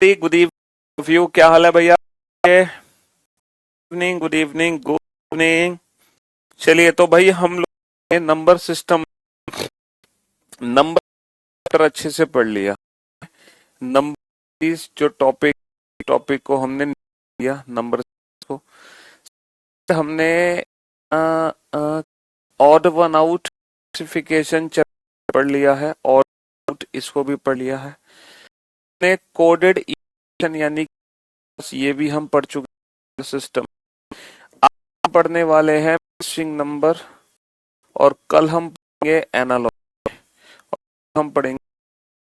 Good evening, क्या हाल है भैया? Evening, good evening, good evening. चलिए तो भाई हम लोग ने नंबर सिस्टम, नंबर अच्छे से पढ़ लिया। नंबर इस जो टॉपिक टॉपिक को हमने लिया, नंबर को हमने ऑड वन आउट क्लासिफिकेशन पढ़ लिया है, और इसको भी पढ़ लिया है। हमने कोडेड इक्वेशन यानी ये भी हम पढ़ चुके हैं। सिस्टम आज पढ़ने वाले हैं मिसिंग नंबर, और कल हम पढ़ेंगे एनालॉजी, हम पढ़ेंगे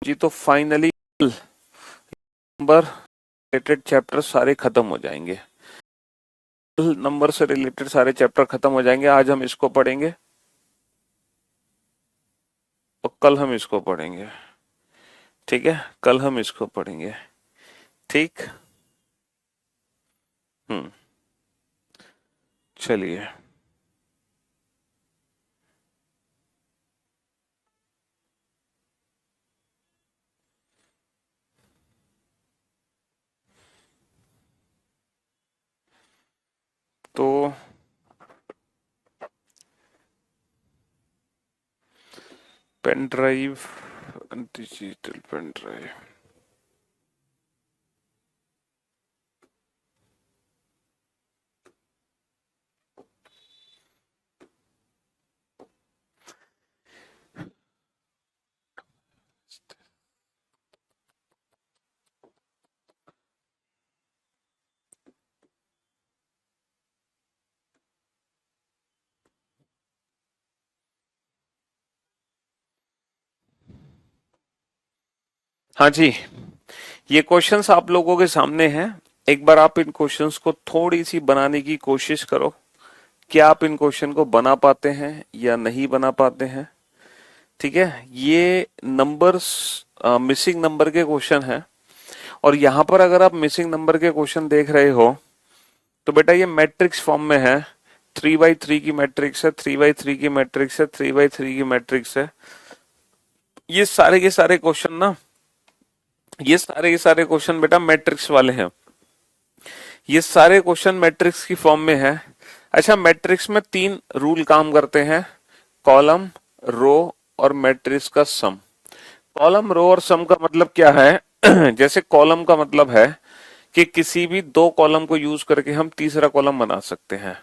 जी। तो फाइनली नंबर रिलेटेड चैप्टर सारे खत्म हो जाएंगे। नंबर से रिलेटेड सारे चैप्टर खत्म हो जाएंगे। आज हम इसको पढ़ेंगे और कल हम इसको पढ़ेंगे। ठीक है, कल हम इसको पढ़ेंगे। ठीक। चलिए तो pen drive, digital pen drive, हाँ जी। ये क्वेश्चंस आप लोगों के सामने हैं। एक बार आप इन क्वेश्चंस को थोड़ी सी बनाने की कोशिश करो। क्या आप इन क्वेश्चन को बना पाते हैं या नहीं बना पाते हैं? ठीक है, ये नंबर्स मिसिंग नंबर के क्वेश्चन हैं, और यहां पर अगर आप मिसिंग नंबर के क्वेश्चन देख रहे हो तो बेटा ये मैट्रिक्स फॉर्म में है। 3x3 की मैट्रिक्स है, 3x3 की मैट्रिक्स है, 3x3 की मैट्रिक्स है। ये सारे के सारे क्वेश्चन ना, ये सारे के सारे क्वेश्चन बेटा मैट्रिक्स वाले हैं। ये सारे क्वेश्चन मैट्रिक्स की फॉर्म में है। अच्छा, मैट्रिक्स में 3 रूल काम करते हैं: कॉलम, रो और मैट्रिक्स का सम। कॉलम, रो और सम का मतलब क्या है? जैसे कॉलम का मतलब है कि किसी भी 2 कॉलम को यूज करके हम तीसरा कॉलम बना सकते हैं,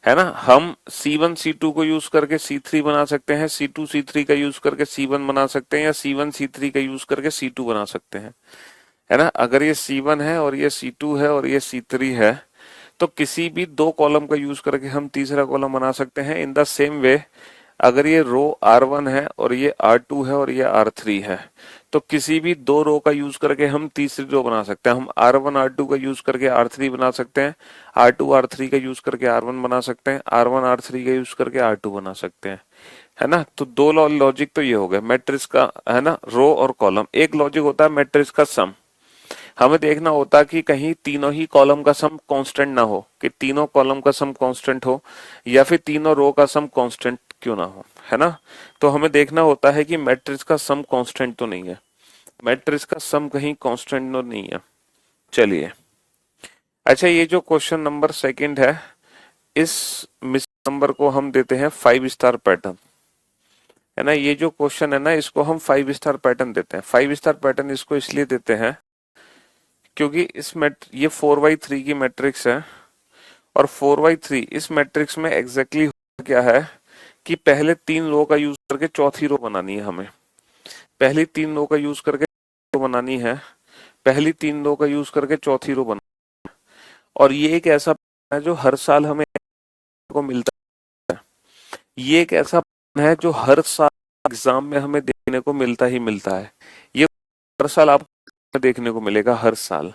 है ना। हम C1 C2 को यूज करके C3 बना सकते हैं, C2 C3 का यूज करके C1 बना सकते हैं, या C1 C3 का यूज करके C2 बना सकते हैं, है ना। अगर ये C1 है और ये C2 है और ये C3 है, तो किसी भी 2 कॉलम का यूज करके हम तीसरा कॉलम बना सकते हैं। इन द सेम वे, अगर ये रो R1 है और ये R2 है और ये R3 है, तो किसी भी 2 रो का यूज करके हम तीसरी रो बना सकते हैं। हम R1 R2 का यूज करके R3 बना सकते हैं, R2 R3 का यूज करके R1 बना सकते हैं, R1 R3 का यूज करके R2 बना सकते हैं, है ना। तो 2 लॉजिक तो ये हो गया मैट्रिक्स का, है ना, रो और कॉलम। एक लॉजिक होता है मैट्रिक्स का सम। हमें देखना होता कि कहीं तीनों ही कॉलम का सम कांस्टेंट ना हो, कि तीनों कॉलम का सम कांस्टेंट हो, या फिर तीनों रो का सम कांस्टेंट क्यों ना हो, है ना। तो हमें देखना होता है कि मैट्रिक्स का सम कांस्टेंट तो नहीं है, मैट्रिक्स का सम कहीं कांस्टेंट तो नहीं है। चलिए, अच्छा, ये जो क्वेश्चन नंबर सेकंड है, इस मिस नंबर को हम देते हैं 5 स्टार पैटर्न, है ना। ये जो क्वेश्चन है ना, इसको हम 5 स्टार पैटर्न देते हैं। 5 स्टार पैटर्न इसको इसलिए देते हैं क्योंकि ये 4x3 की मैट्रिक्स है, और 4x3 इस मैट्रिक्स में एग्जैक्टली क्या है कि पहले 3 रो का यूज करके चौथी रो बनानी है हमें। पहली 3 रो का यूज करके रो बनानी है, पहली 3 रो का यूज करके चौथी रो बना। और ये एक ऐसा है जो हर साल हमें को मिलता है। ये एक ऐसा है जो हर साल एग्जाम में हमें देखने को मिलता ही मिलता है। ये हर साल आपको देखने को मिलेगा, हर साल।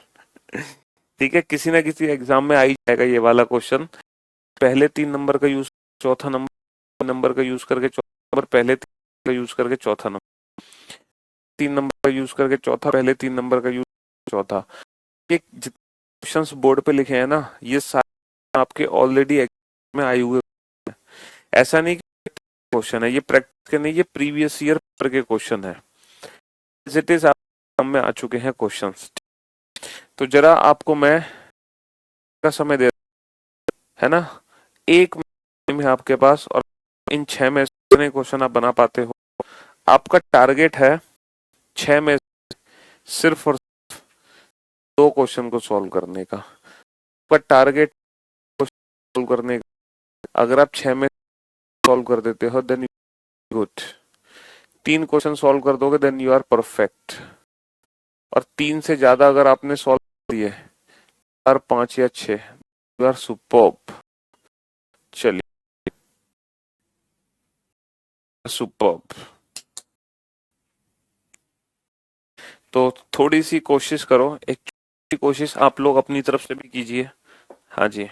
ठीक है, किसी ना किसी एग्जाम में आ ही जाएगा ये वाला क्वेश्चन। पहले 3 नंबर का यूज, चौथा नंबर नंबर का यूज करके चौथा नंबर, पहले 3 का यूज करके चौथा नंबर, 3 नंबर का यूज करके चौथा, पहले 3 नंबर का यूज चौथा। ये जितने क्वेश्चंस बोर्ड पे लिखे हैं ना, ये सारे आपके ऑलरेडी एग्जाम में आए हुए। ऐसा नहीं कि क्वेश्चन है, ये प्रैक्टिस के नहीं, ये प्रीवियस ईयर पेपर के क्वेश्चन है। इट इज एग्जाम में आ चुके हैं क्वेश्चंस। तो जरा आपको मैं का समय दे, है ना, 1 मिनट है आपके पास, और इन 6 में से कितने क्वेश्चन आप बना पाते हो। आपका टारगेट है 6 में सिर्फ और 2 क्वेश्चन को सॉल्व करने का। आपका टारगेट सॉल्व करने का, अगर आप 6 में सॉल्व कर देते हो देन गुड, 3 क्वेश्चन सॉल्व कर दोगे देन यू आर परफेक्ट, और 3 से ज्यादा अगर आपने सॉल्व कर दिए, 4, 5 या 6, यू आर सुपर्ब। चलिए, सुपर्ब। तो थोड़ी सी कोशिश करो, एक छोटी कोशिश आप लोग अपनी तरफ से भी कीजिए। हाँ जी।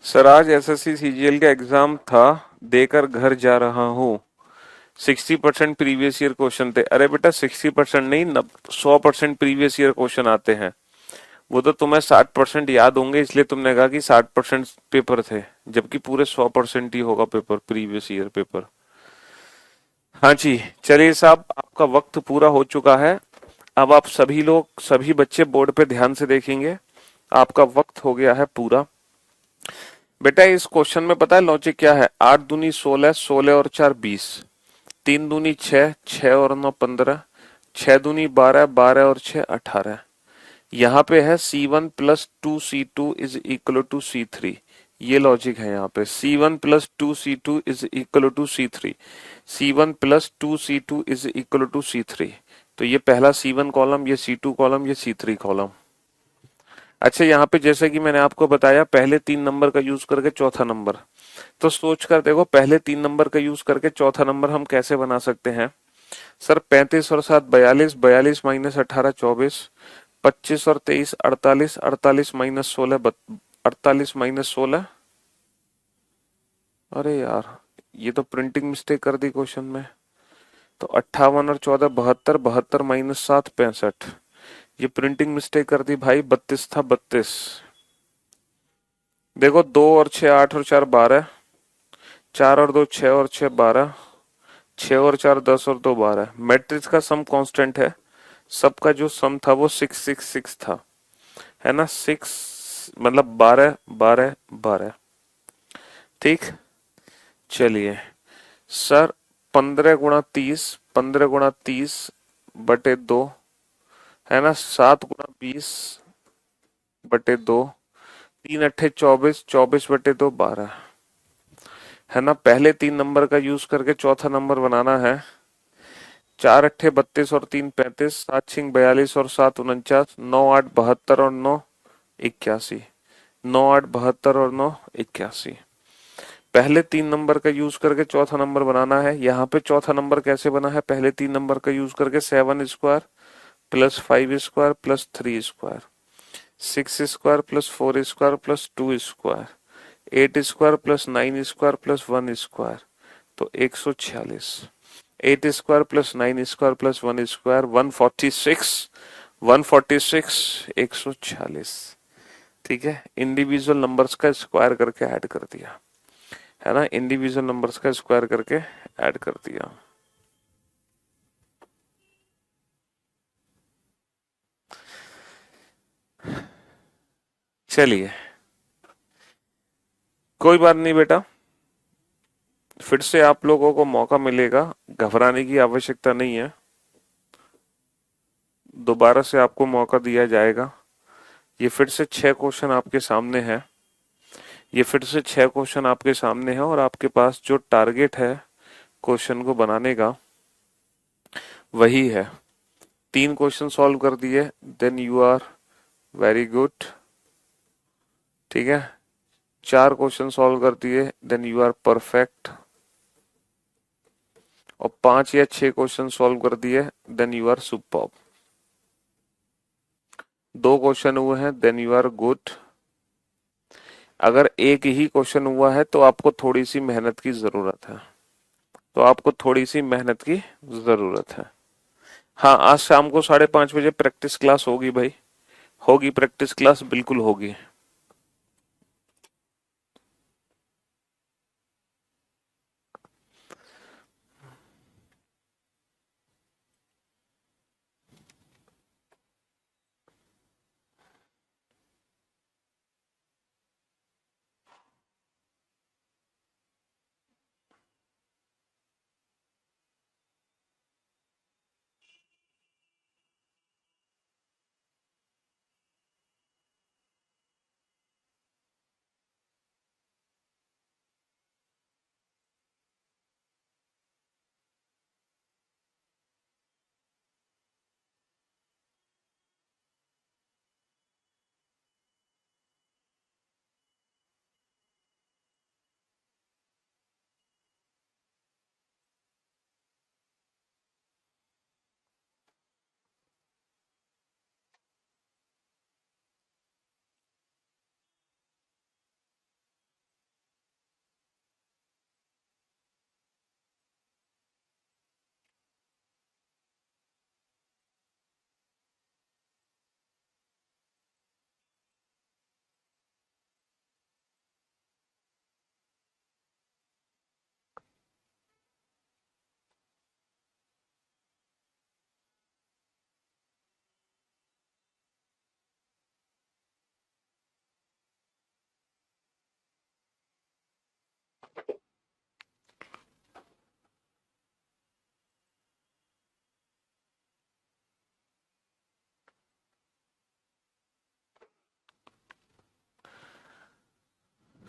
सर आज एसएससी सीजीएल का एग्जाम था, देकर घर जा रहा हूँ। 60% प्रीवियस ईयर क्वेश्चन थे। अरे बेटा 60% नहीं, 100% प्रीवियस ईयर क्वेश्चन आते हैं। वो तो तुम्हें 60% याद होंगे, इसलिए तुमने कहा कि 60% पेपर थे, जबकि पूरे 100% ही होगा पेपर, प्रीवियस ईयर पेपर। हाँ जी। चलिए साहब, आपका वक्त पूरा हो चुका है। अब आप सभी लोग, सभी बच्चे बोर्ड पे ध्यान से देखेंगे। आपका वक्त हो गया है पूरा। बेटा इस क्वेश्चन में पता है लॉजिक क्या है? 8 दूनी 16, 16 और 4 20, 3 दूनी 6, 6 और 9 15, 6 दूनी 12, 12 और 6 18। यहाँ पे है C1 plus 2C2 is equal to C3। ये लॉजिक है यहाँ पे, C1 plus 2C2 is equal to C3, C1 plus 2C2 is equal to C3। तो ये पहला C1 कॉलम, ये C2 कॉलम, ये C3 कॉलम। अच्छा, यहाँ पे जैसे कि मैंने आपको बताया, पहले 3 नंबर का यूज करके चौथा नंबर, तो सोच कर देखो, पहले 3 नंबर का यूज करके चौथा नंबर हम कैसे बना सकते हैं। सर 35 और 7 42, 42 माइनस 18 24, 25 और 23 48, 48 माइनस 16 48 माइनस 16। अरे यार, ये तो प्रिंटिंग मिस्टेक कर दी क्वेश्चन में। तो 58 और 14 72, 72 माइनस 7 65। ये प्रिंटिंग मिस्टेक कर दी भाई, 32 था 32। देखो 2 और 6 8 और 4 12, 4 और 2 6 और 6 12, 6 और 4 10 और 2 12। मैट्रिक्स का सम कांस्टेंट है, सबका जो सम था वो 666 था, है ना। 6 मतलब 12 12 12। ठीक। चलिए सर, 15 गुणा 30, 15 गुणा 30 बटे 2, है ना, 7 गुणा 20 बटे 2, 3 अट्ठे 24, 24 बटे 2 12, है ना। पहले 3 नंबर का यूज करके चौथा नंबर बनाना है। 4 अट्ठे 32 और 3 35, 7 6 42 और 7 49, 9 8 72 और 9 81, 9 8 72 और 9 81। पहले 3 नंबर का यूज करके चौथा नंबर बनाना है। यहाँ पे चौथा नंबर कैसे बना है, पहले 3 नंबर का यूज करके 7 square plus 5 square plus 3 square, 6 square plus 4 square plus 2 square, 8 square plus 9 square plus 1 square, तो 146। 8 square plus 9 square plus 1 square, 146। 146, 146। ठीक है, इंडिविजुअल नंबर्स का स्क्वायर करके ऐड कर दिया, है ना। इंडिविजुअल नंबर्स का स्क्वायर करके ऐड कर दिया। चलिए, कोई बात नहीं बेटा, फिर से आप लोगों को मौका मिलेगा, घबराने की आवश्यकता नहीं है। दोबारा से आपको मौका दिया जाएगा। ये फिर से 6 क्वेश्चन आपके सामने है। ये फिर से 6 क्वेश्चन आपके सामने है, और आपके पास जो टारगेट है क्वेश्चन को बनाने का, वही है। 3 क्वेश्चन सॉल्व कर दिए, then you are very good. ठीक है, 4 क्वेश्चन सॉल्व कर दिए, देन यू आर परफेक्ट। और 5 या 6 क्वेश्चन सॉल्व कर दिए, then you are superb. 2 question हुए हैं, देन यू आर गुड। अगर एक ही क्वेश्चन हुआ है तो आपको थोड़ी सी मेहनत की जरूरत है। तो आपको थोड़ी सी मेहनत की जरूरत है। हाँ, आज शाम को 5:30 बजे प्रैक्टिस क्लास होगी भाई। होगी प्रैक्टिस क्लास, बिल्कुल होगी।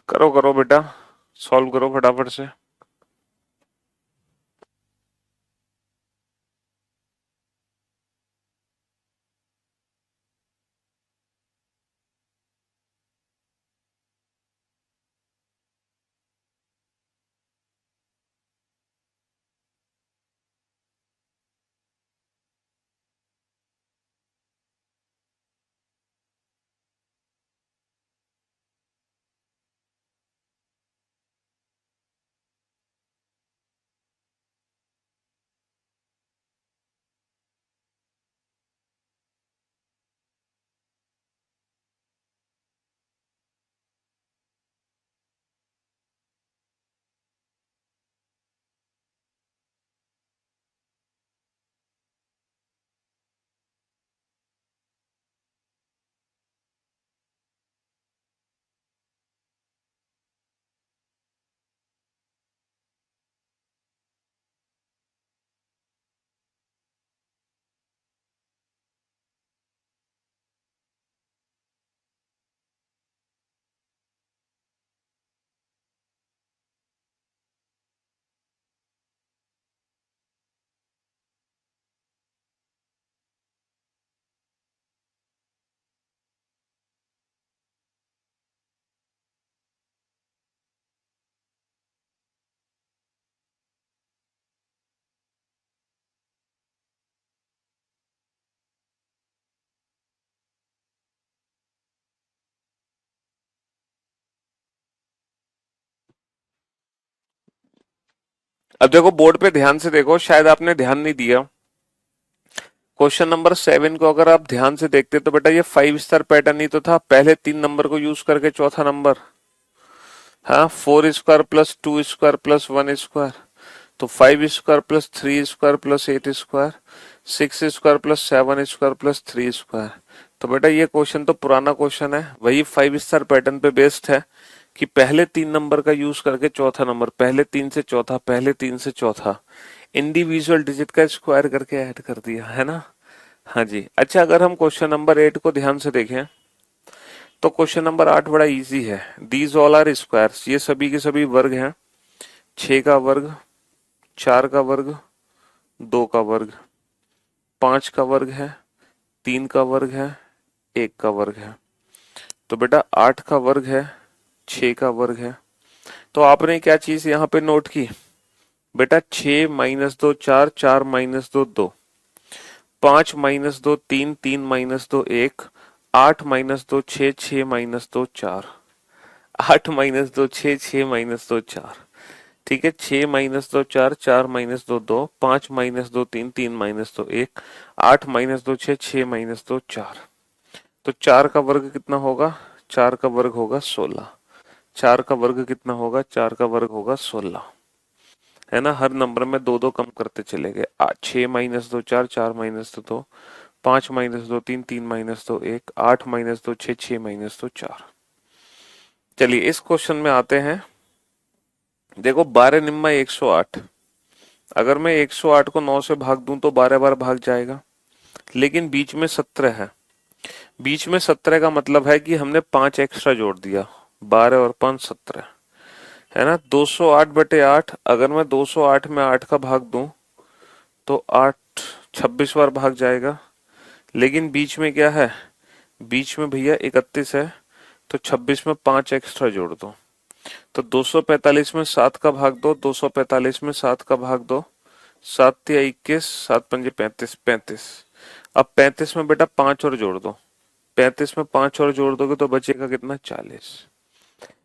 करो करो बेटा, सॉल्व करो फटाफट से। अब देखो बोर्ड पे ध्यान से देखो, शायद आपने ध्यान नहीं दिया। क्वेश्चन नंबर 7 को अगर आप ध्यान से देखते तो बेटा ये 5 स्टार पैटर्न ही तो था, पहले 3 नंबर को यूज करके चौथा नंबर। हाँ, 4 square plus 2 square plus 1 square, तो 5 square plus 3 square plus 8 square, 6 square plus 7 square plus 3 square. तो बेटा ये क्वेश्चन तो पुराना क्वेश्चन है, वही 5 स्टार पैटर्न पे बेस्ड है कि पहले 3 नंबर का यूज करके चौथा नंबर, पहले 3 से चौथा, पहले 3 से चौथा, इंडिविजुअल डिजिट का स्क्वायर करके ऐड कर दिया है ना। हाँ जी। अच्छा, अगर हम क्वेश्चन नंबर 8 को ध्यान से देखें तो क्वेश्चन नंबर 8 बड़ा इजी है। दीज ऑल आर स्क्वायर्स, ये सभी के सभी वर्ग हैं। 6 का वर्ग, 4 का वर्ग, 2 का वर्ग, 5 का वर्ग है, 3 का वर्ग है, 1 का वर्ग है। तो बेटा 8 का वर्ग है, 6 का वर्ग है। तो आपने क्या चीज यहाँ पे नोट की बेटा, 6 minus 2 4, 4 minus 2 2, 5 minus 2 3, 3 minus 2 1, 8 minus 2 6, 6 minus 2 4, 8 minus 2 6, 6 minus 2 4। ठीक है, 6 minus 2 4, 4 minus 2 2, 5 minus 2 3, 3 minus 2 1, 8 minus 2 6, 6 minus 2 4। तो 4 का वर्ग कितना होगा? 4 का वर्ग होगा 16। 4 का वर्ग कितना होगा? 4 का वर्ग होगा 16, है ना। हर नंबर में दो दो कम करते चले गए। 6 minus 2 4, 4 minus 2 2, 5 minus 2 3, 3 minus 2 1, 8 minus 2 6, 6 minus 2 4। चलिए इस क्वेश्चन में आते हैं। देखो 12 निम्मा 108, अगर मैं 108 को 9 से भाग दूं तो 12 बार भाग जाएगा, लेकिन बीच में 17 है। बीच में 17 का मतलब है कि हमने 5 एक्स्ट्रा जोड़ दिया, 12 और 5 17, है ना। 208 बटे 8, अगर मैं 208 में 8 का भाग दूं तो 8 26 बार भाग जाएगा, लेकिन बीच में क्या है? बीच में भैया 31 है, तो 26 में 5 एक्स्ट्रा जोड़ दो, तो 245 में 7 का भाग दो, 245 में 7 का भाग दो, 7 या 21, 7 पंजे 35, 35। अब 35 में बेटा 5 और जोड़ दो, 35 में 5 और जोड़ दोगे तो बचेगा कितना? 40।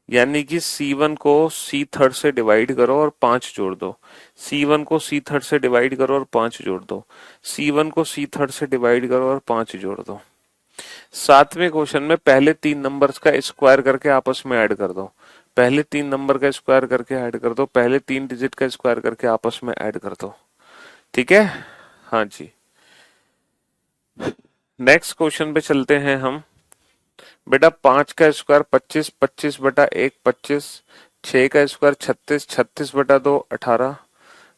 यानी कि C1 को C थर्ड से डिवाइड करो और 5 जोड़ दो, C1 को C थर्ड से डिवाइड करो और 5 जोड़ दो, C1 को C थर्ड से डिवाइड करो और 5 जोड़ दो। 7वें क्वेश्चन में पहले 3 नंबर्स का स्क्वायर करके आपस में ऐड कर दो, पहले 3 नंबर का स्क्वायर करके ऐड कर दो, पहले 3 डिजिट का स्क्वायर करके आपस में ऐड कर दो। ठीक है, हाँ जी। नेक्स्ट क्वेश्चन पे चलते हैं हम। बेटा 5 का स्क्वायर 25, 25 बटा 1 25, 6 का स्क्वायर 36, 36 बटा 2 18,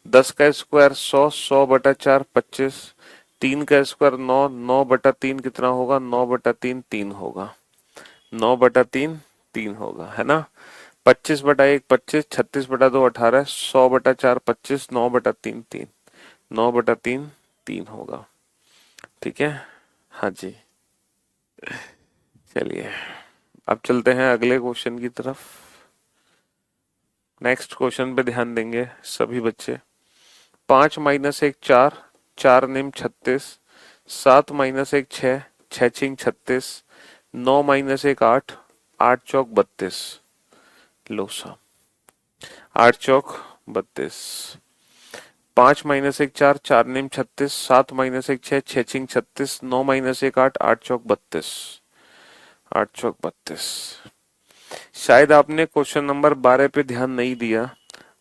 10 का स्क्वायर 100, 100 बटा 4 25, 3 का स्क्वायर 9, 9 बटा 3 कितना होगा? 9 बटा 3 3 होगा, 9 बटा 3 3 होगा, है ना। 25 बटा 1 25, 36 बटा 2 18, 100 बटा 4 25, 9 बटा 3 3, 9 बटा 3 3 होगा। ठीक है, हाँ जी। चलिए अब चलते हैं अगले क्वेश्चन की तरफ। नेक्स्ट क्वेश्चन पे ध्यान देंगे सभी बच्चे। 5 - 1 4, 4 निम 36, 7 - 1 6, 6 छिंग 36, 9 - 1 8, 8 चौक 32। लोसा 8 चौक 32। 5 - 1 4, 4 निम 36, 7 - 1 6, 6 छिंग 36, 9 - 1 8, 8 चौक 32। 8 चौक 32। शायद आपने क्वेश्चन नंबर 12 पे ध्यान नहीं दिया।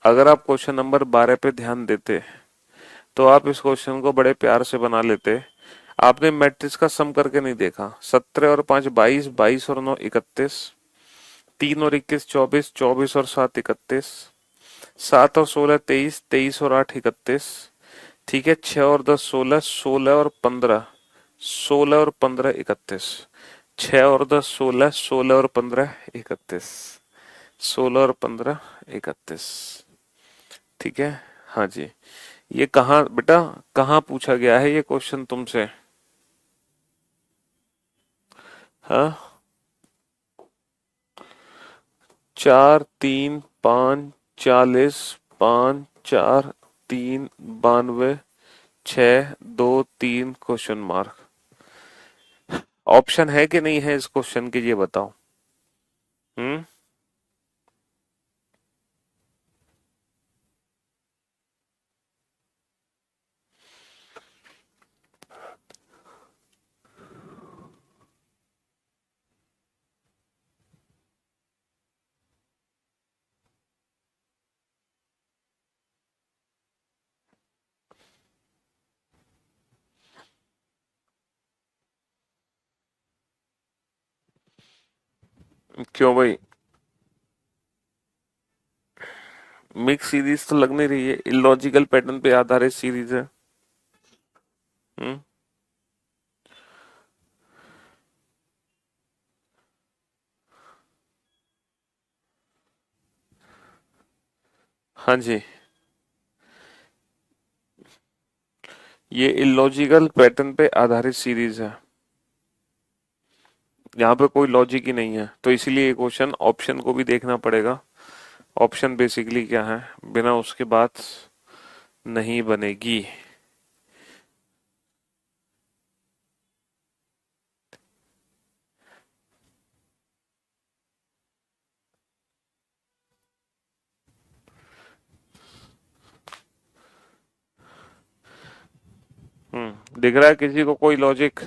अगर आप क्वेश्चन नंबर 12 पे ध्यान देते तो आप इस क्वेश्चन को बड़े प्यार से बना लेते। आपने मैट्रिक्स का सम करके नहीं देखा। 17 और 5 22, 22 और 9 31, 3 और 21 24, 24 और 7 31, 7 और 16 23, 23 और 8 31। ठीक है, 6 और 10 16, 16 और 15, 16 और 15 31, 6 और 10 16, 16 और 15 31, 16 और 15 31। ठीक है, हाँ जी। ये कहाँ बेटा, कहाँ पूछा गया है ये क्वेश्चन तुमसे? हाँ, 4 3 5 40, 5 4 3 92, 6 2 3 क्वेश्चन मार्क। ऑप्शन है कि नहीं है इस क्वेश्चन के, ये बताओ। हम्म, क्यों भाई? मिक्स सीरीज तो लग नहीं रही है, इलॉजिकल पैटर्न पे आधारित सीरीज है। हम्म। हाँ जी। ये इलॉजिकल पैटर्न पे आधारित सीरीज है। यहाँ पे कोई लॉजिक ही नहीं है, तो इसीलिए ये क्वेश्चन ऑप्शन को भी देखना पड़ेगा। ऑप्शन बेसिकली क्या है, बिना उसके बात नहीं बनेगी। दिख रहा है किसी को कोई लॉजिक?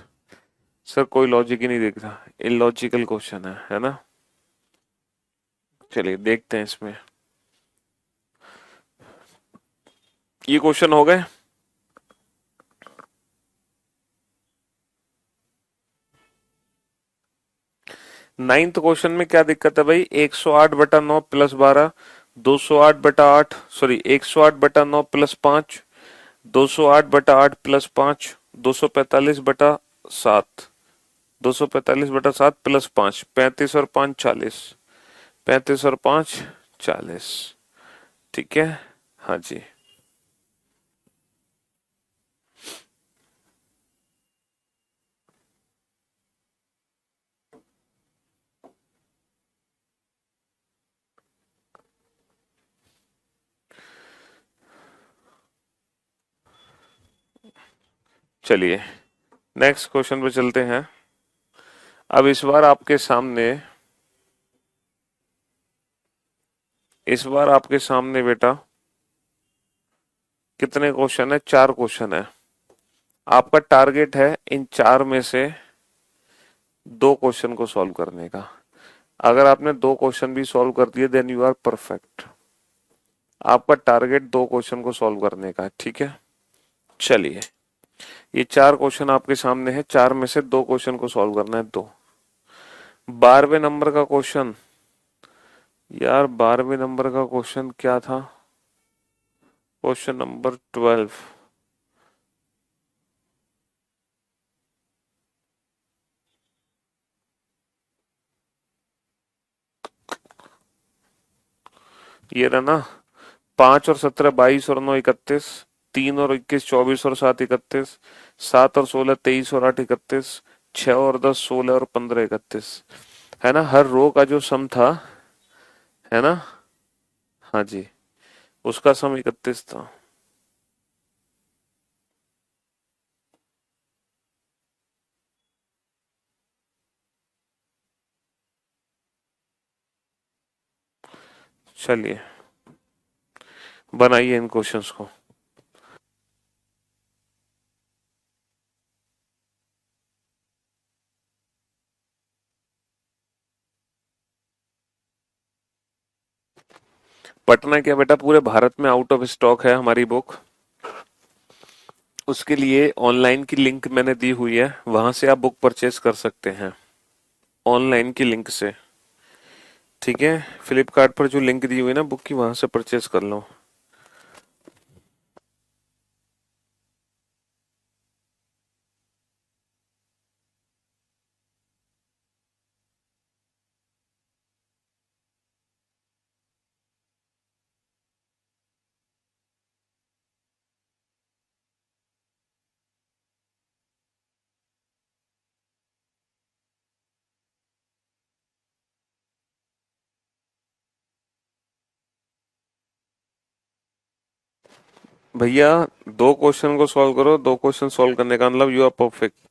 सर कोई लॉजिक ही नहीं दिख रहा, इलॉजिकल क्वेश्चन है ना। चलिए देखते हैं इसमें। ये क्वेश्चन हो गए। नाइन्थ क्वेश्चन में क्या दिक्कत है भाई? 108/9 plus 12, 208/8, sorry 108/9 plus 5, 208/8 plus 5, 245/7, 245/7 plus 5, 35 और 5 40, 35 और 5 40। ठीक है। हाँ जी। चलिए नेक्स्ट क्वेश्चन पे चलते हैं। अब इस बार आपके सामने बेटा कितने क्वेश्चन है? चार क्वेश्चन है। आपका टारगेट है इन चार में से दो क्वेश्चन को सॉल्व करने का। अगर आपने दो क्वेश्चन भी सॉल्व कर दिए देन यू आर परफेक्ट। आपका टारगेट दो क्वेश्चन को सॉल्व करने का है, ठीक है। चलिए, ये चार क्वेश्चन आपके सामने है, चार में से दो क्वेश्चन को सॉल्व करना है। दो 12वें नंबर का क्वेश्चन। यार 12वें नंबर का क्वेश्चन क्या था? Question number 12। ये रहा ना। 5 और 17 22 और 9 31, 3 और 21 24 और 7 31, 7 और 16 23 और 8 31, 6 और 10 16 और 15 31। है ना, हर रो का जो सम था, है ना। हाँ जी, उसका सम 31 था। चलिए बनाइए इन क्वेश्चंस को। पटना क्या बेटा, पूरे भारत में आउट ऑफ स्टॉक है हमारी बुक। उसके लिए ऑनलाइन की लिंक मैंने दी हुई है, वहां से आप बुक परचेज कर सकते हैं, ऑनलाइन की लिंक से। ठीक है, फ्लिपकार्ट पर जो लिंक दी हुई है ना बुक की, वहां से परचेज कर लो। भैया दो क्वेश्चन को सॉल्व करो, दो क्वेश्चन सॉल्व करने का मतलब यू आर परफेक्ट।